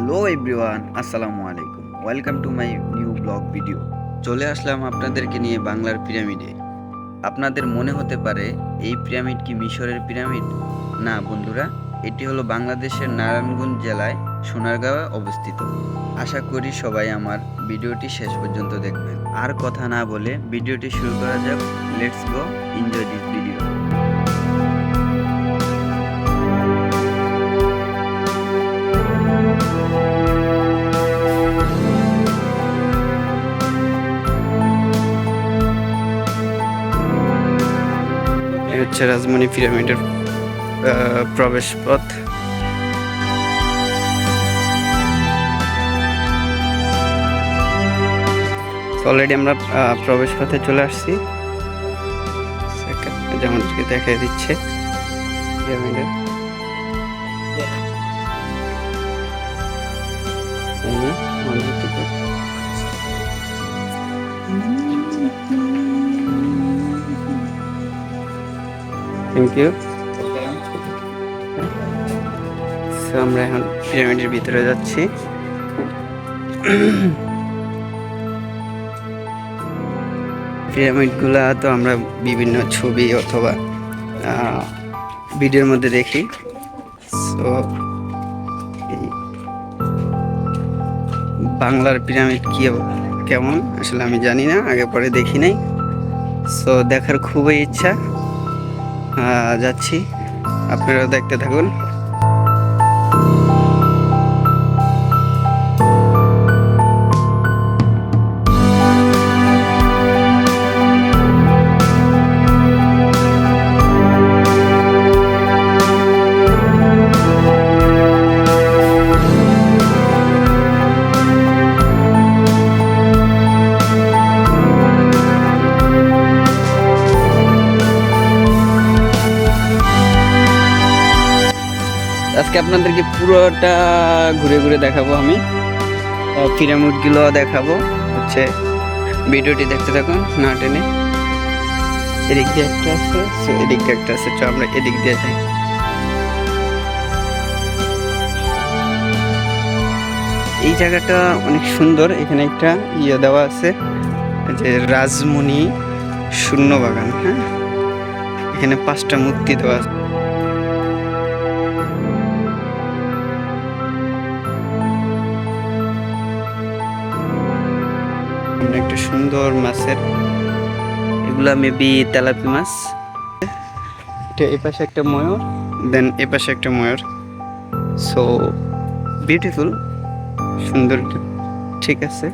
Hello everyone, আসসালামু আলাইকুম। Welcome to my new blog video. চলে আসলাম আপনাদেরকে নিয়ে বাংলার পিরামিডে। আপনাদের মনে হতে পারে এই পিরামিড কি মিশরের পিরামিড? না বন্ধুরা, এটি হলো বাংলাদেশের নারায়ণগঞ্জ জেলায় সোনারগাঁওয়ে অবস্থিত। আশা করি সবাই আমার ভিডিওটি শেষ পর্যন্ত দেখবেন। আর কথা না বলে ভিডিওটি শুরু করা যাক। Let's go, enjoy this video. এই হচ্ছে রাজমণি পিরামিডের প্রবেশ পথ। অলরেডি আমরা প্রবেশ পথে চলে আসছি। যেমন দেখাই দিচ্ছে পিরামিডের। Thank you. আমরা এখন পিরামিডের ভিতরে যাচ্ছি। পিরামিডগুলা তো আমরা বিভিন্ন ছবি অথবা ভিডিওর মধ্যে দেখি। সো বাংলার পিরামিড কেমন আসলে আমি জানি না, আগে পরে দেখি নাই। সো দেখার খুবই ইচ্ছা, যাচ্ছি, আপনারাও দেখতে থাকুন। আজকে আপনাদেরকে পুরোটা ঘুরে ঘুরে দেখাবো, আমি পিরামিডগুলো দেখাবো। হচ্ছে ভিডিওটি দেখতে থাকুন, না টেনে। এদিক দিয়ে একটা আছে, এদিক দিয়ে একটা আছে, আমরা এদিক দিয়ে যাই। এই জায়গাটা অনেক সুন্দর। এখানে একটা দেওয়া আছে যে রাজমণি শূন্য বাগান। হ্যাঁ, এখানে 5টা মূর্তি দেওয়া আছে। একটা সুন্দর মাছের, এগুলা মেবি তেলাপি মাছ। এ পাশে একটা ময়ূর, দেন এ পাশে একটা ময়ূর। সো বিউটিফুল, সুন্দর। ঠিক আছে,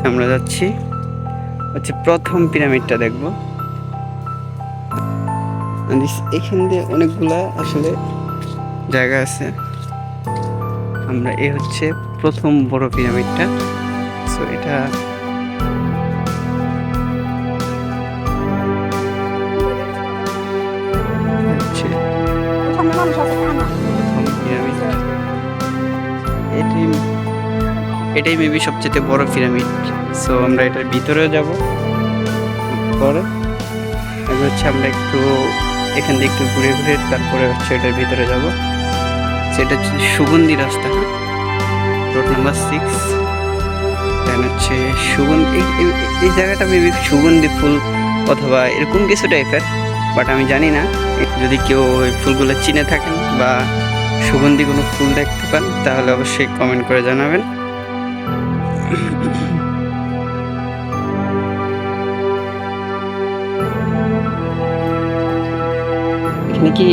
আমরা যাচ্ছি হচ্ছে প্রথম পিরামিডটা দেখব। এখান দিয়ে অনেকগুলা আসলে জায়গা আছে। আমরা হচ্ছে প্রথম বড় পিরামিডটা। সো এটা এটাই মেবি সবচেয়ে বড় পিরামিড। সো আমরা এটার ভিতরেও যাব পরে। হচ্ছে আমরা একটু এখান থেকে একটু ঘুরে ঘুরে তারপরে হচ্ছে এটার ভিতরে যাব। সেটা হচ্ছে সুগন্ধি রাস্তা, রোড নাম্বার 6। দেন হচ্ছে সুগন্ধি, এই জায়গাটা মেবি সুগন্ধি ফুল অথবা এরকম কিছু টাইপের, বাট আমি জানি না। যদি কেউ ওই ফুলগুলো চিনে থাকেন বা সুগন্ধি কোনো ফুল দেখতে পান তাহলে অবশ্যই কমেন্ট করে জানাবেন। এখানে কি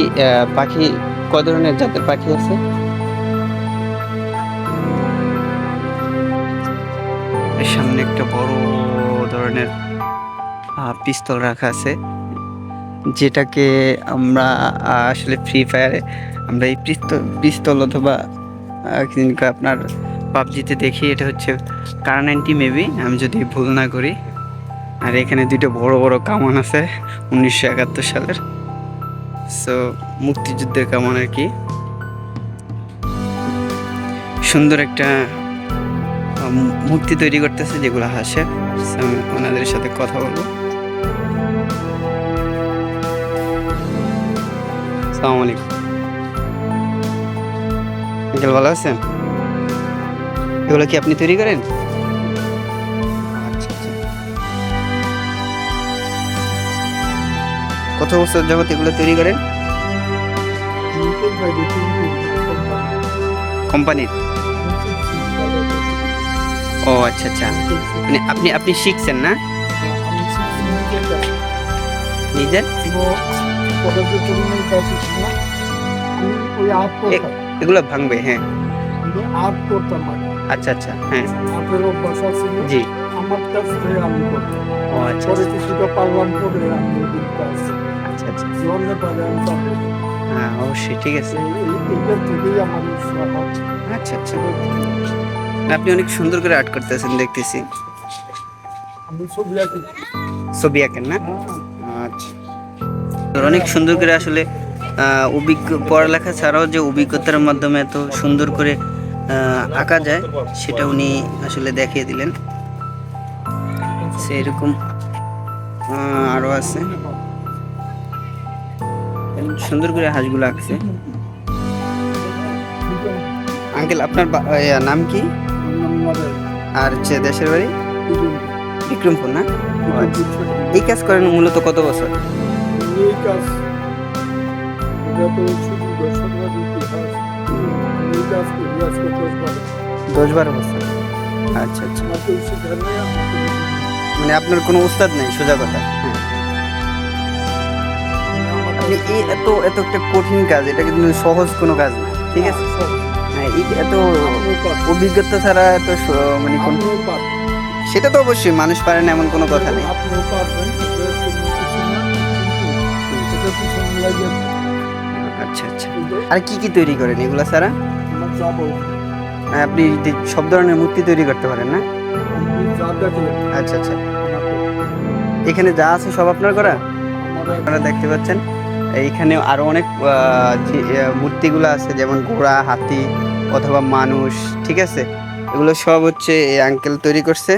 পাখি, কত ধরনের জাতের পাখি আছে? সামনে একটা বড় ধরনের পিস্তল রাখা আছে, যেটাকে আমরা আসলে ফ্রি ফায়ারে আমরা এই পিস্তল অথবা আপনার পাবজিতে দেখি। এটা হচ্ছে কার-90 মেবি, আমি যদি ভুল না করি। আর এখানে 2টা বড় বড় কামান আছে 1971 সালের। সো মুক্তিযুদ্ধের কামান আর কি। সুন্দর একটা মূর্তি তৈরি করতেছে যেগুলো হাসে। আমি ওনাদের সাথে কথা বলবো। আসসালামু আলাইকুম। আঙ্কেল ভালো আছেন? এগুলো কি আপনি তৈরি করেন? আচ্ছা আচ্ছা। কত বছর যাবত এগুলো তৈরি করেন? কোম্পানির? ও আচ্ছা আচ্ছা। মানে আপনি আপনি শিখছেন না নিজের? এ- এগুলো ভাঙবে, হ্যাঁ। আর্ট করতাম আগে। আচ্ছা আচ্ছা, হ্যাঁ। আর্টের অভ্যাস ছিল। জি। আমার কাছ থেকে আমি করতাম। ও আচ্ছা পরে আচ্ছা কিছুটা পারলাম পরে আমি এদিকে কাজ আচ্ছা আচ্ছা। জীবনে পারে আমি পারবো না। হ্যাঁ অবশ্যই, ঠিক আছে। এইটার থেকেই আমার ইচ্ছা হয়। আচ্ছা আচ্ছা। আপনি অনেক সুন্দর করে আর্ট করতেছেন দেখতেছি। আমি ছবি আঁকি। ছবি আঁকেন না? হ্যাঁ। আচ্ছা। তো অনেক সুন্দর করে আসলে অভিজ্ঞ পড়ালেখা ছাড়াও যে অভিজ্ঞতার মাধ্যমে এত সুন্দর করে আঁকা যায় সেটা উনি আসলে দেখিয়ে দিলেন। সেরকম আরো আছে, সুন্দর করে হাঁসগুলো আঁকছে। আঙ্কেল আপনার নাম কি আর হচ্ছে দেশের বাড়ি? বিক্রমপুর না? ও আচ্ছা। এই কাজ করেন মূলত কত বছর? এই কাজ যত শুধু দর্শকরা ইতিহাস এই কাজ করি আজকে 10-12 বছর। আচ্ছা আচ্ছা। আমাকে সেখানে আমাকে মানে আপনার কোনো উস্তাদ নেই, সোজা কথা। হ্যাঁ। আপনি এই এত এত একটা কঠিন কাজ, এটা কিন্তু সহজ কোনো কাজ না, ঠিক আছে? হ্যাঁ, এই এত অভিজ্ঞতা ছাড়া এত মানে কোন, আপনিও পারবেন। সেটা তো অবশ্যই মানুষ পারে না এমন কোনো কথা নেই। আপনিও পারবেন, এটা কোনো কিছু না, কিন্তু এটা পিছনে লাগিয়ে আচ্ছা আচ্ছা। আর কি কি তৈরি করেন এগুলা ছাড়া? আমার যাবো আপনি সব ধরনের মূর্তি তৈরি করতে পারেন না? আমি যা দেখলেন আচ্ছা আচ্ছা। এখানে যা আছে সব আপনার করা? আমার আপনারা দেখতে পাচ্ছেন এইখানে আরো অনেক মূর্তিগুলো আছে, যেমন ঘোড়া, হাতি অথবা মানুষ, ঠিক আছে? এগুলো সব হচ্ছে এই আঙ্কেল তৈরি করছে।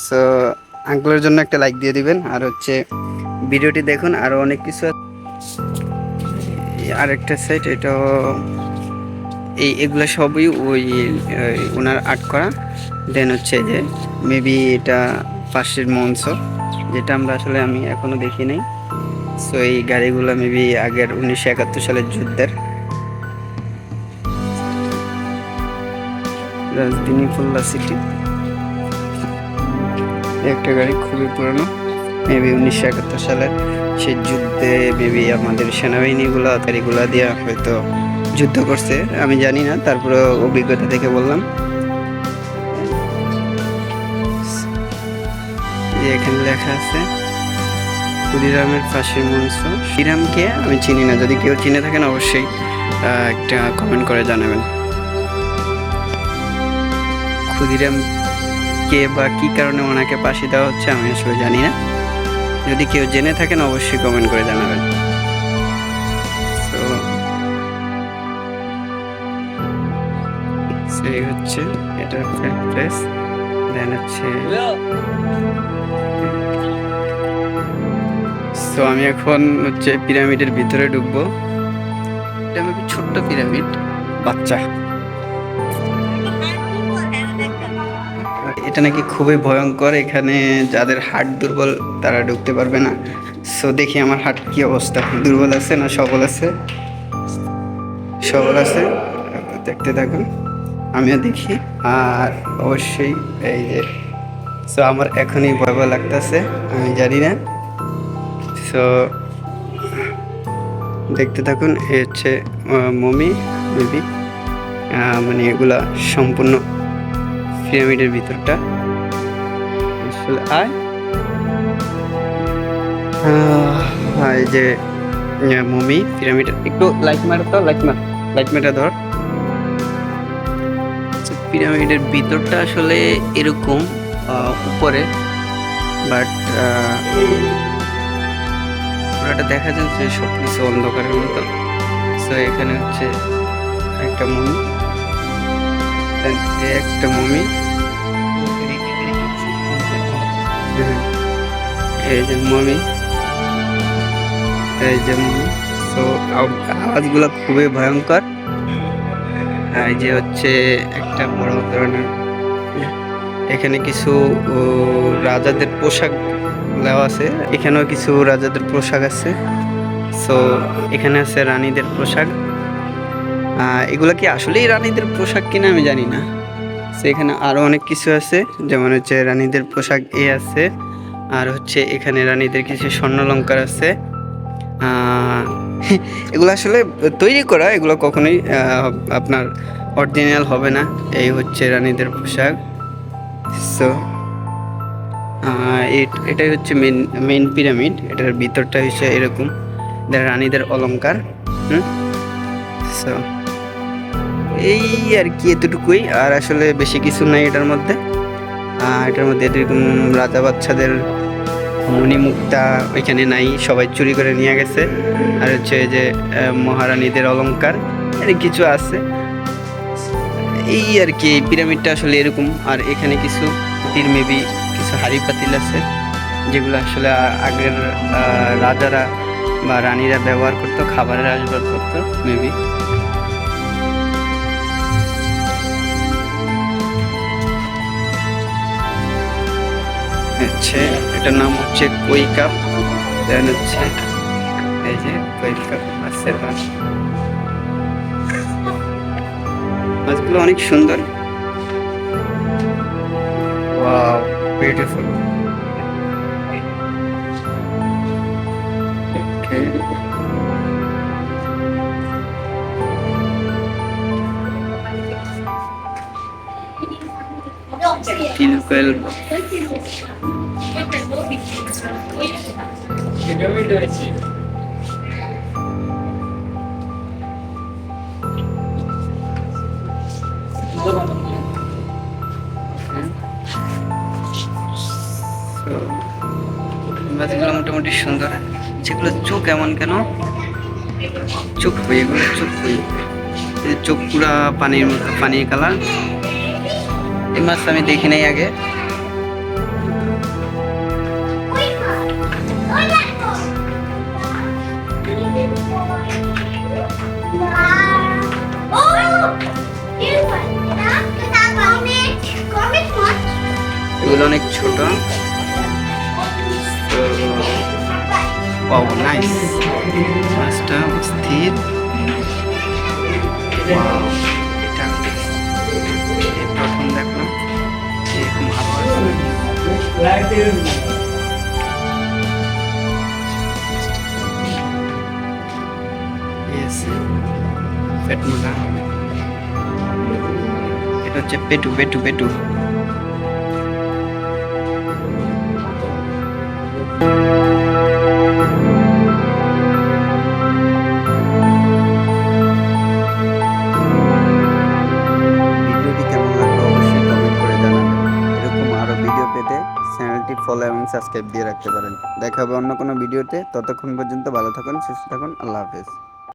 সো আঙ্কেলের জন্য একটা লাইক দিয়ে দিবেন, আর হচ্ছে ভিডিওটি দেখুন, আরো অনেক কিছু আরেকটা সাইড, এটাও এগুলো সবই ওই ওনার আর্ট করা। দেন হচ্ছে যে মেবি এটা পাশের মঞ্চ, যেটা আমরা আসলে আমি এখনো দেখি নাই। সো এই গাড়িগুলো মেবি আগের 1971 সালের যুদ্ধের। রাজধানী খুলনা সিটি একটা গাড়ি খুবই পুরনো, মেবি 1971 সালের সেই যুদ্ধে মেবি আমাদের সেনাবাহিনীগুলো গাড়িগুলো দিয়ে হয়তো যুদ্ধ করছে, আমি জানি না, তারপরে অভিজ্ঞতা থেকে বললাম। এখানে লেখা আছে ক্ষুদিরামের ফাঁসির মঞ্চ। শ্রীরামকে আমি চিনি না, যদি কেউ চিনে থাকেন অবশ্যই একটা কমেন্ট করে জানাবেন। ক্ষুদিরাম কে বা কি কারণে ওনাকে ফাঁসি দেওয়া হচ্ছে আমি আসলে জানি না, যদি কেউ জেনে থাকেন অবশ্যই কমেন্ট করে জানাবেন। সেই হচ্ছে এটা প্লেস। দেন হচ্ছে তো আমি এখন হচ্ছে পিরামিডের ভিতরে ঢুকবো। এটা আমি ছোট্ট পিরামিড, বাচ্চা। এটা নাকি খুবই ভয়ঙ্কর, এখানে যাদের হার্ট দুর্বল তারা ঢুকতে পারবে না। সো দেখি আমার হার্ট কি অবস্থা, দুর্বল আছে না সবল আছে? সবল আছে, দেখতে থাকুন, আমিও দেখি। আর অবশ্যই এই যে সো আমার এখনই ভয় ভয় লাগতেছে, আমি জানি না। সো দেখতে থাকুন, এই হচ্ছে মমি মেবি, মানে এগুলা সম্পূর্ণ পিরামিডের ভিতরটা আসলে। এই যে মমি পিরামিড, একটু লাইট মার তো, লাইট মারা ধর। পিরামিডের ভিতরটা আসলে এরকম উপরে, বাট পুরোটা দেখা যাচ্ছে সব কিছু অন্ধকারের মতো। সো এখানে হচ্ছে একটা মমি, একটা মমি, এই যে মমি, এই যে মমি। সো আওয়াজগুলো খুবই ভয়ঙ্কর। এই যে হচ্ছে একটা বড় ধরনের এখানে কিছু রাজাদের পোশাক দেওয়া আছে, এখানেও কিছু রাজাদের পোশাক আছে। সো এখানে আছে রানীদের পোশাক। এগুলা কি আসলেই রানীদের পোশাক কিনা আমি জানি না। সো এখানে আরো অনেক কিছু আছে, যেমন হচ্ছে রানীদের পোশাক আছে, আর হচ্ছে এখানে রানীদের কিছু স্বর্ণালঙ্কার আছে। এগুলো আসলে তৈরি করা, এগুলো কখনোই আপনার অরিজিনাল হবে না। এই হচ্ছে রানীদের পোশাক। সো এটাই হচ্ছে মেন পিরামিড। এটার ভিতরটা হচ্ছে এরকম, রানীদের অলংকার। সো এই আর কি, এতটুকুই, আর আসলে বেশি কিছু নাই এটার মধ্যে। এটার মধ্যে এরকম রাজা বাচ্চাদের মণিমুক্তা ওইখানে নাই, সবাই চুরি করে নিয়ে গেছে। আর হচ্ছে যে মহারানীদের অলংকার এর কিছু আছে, এই আর কি। এই পিরামিডটা আসলে এরকম। আর এখানে কিছু মেবি কিছু হাঁড়ি পাতিল আছে, যেগুলো আসলে আগের রাজারা বা রানীরা ব্যবহার করতো, খাবারের আসবাবপত্র মেবি। হচ্ছে এটার নাম হচ্ছে কই কাপ। দেন হচ্ছে এই যে কই কাপ আছে, মাছগুলো অনেক সুন্দর। Wow, beautiful. টিলকয়েল মাছগুলো মোটামুটি সুন্দর। যেগুলো চোখ এমন কেন, চোখ কই, এগুলো চোখ কই, চোখ পুরা পানির মতো, পানির কালার। এই মাছ আমি দেখি নাই আগে। এগুলো অনেক ছোট। Wow, nice. মাছটা স্থির। ওয়াও, এটা আমি প্রথম দেখলাম এরকম এটা হচ্ছে পেটু পেটু পেটু। চ্যানেলটি ফলো এবং সাবস্ক্রাইব দিয়ে রাখতে পারেন। দেখা হবে অন্য কোনো ভিডিওতে। ততক্ষণ পর্যন্ত ভালো থাকুন, সুস্থ থাকুন। আল্লাহ হাফেজ।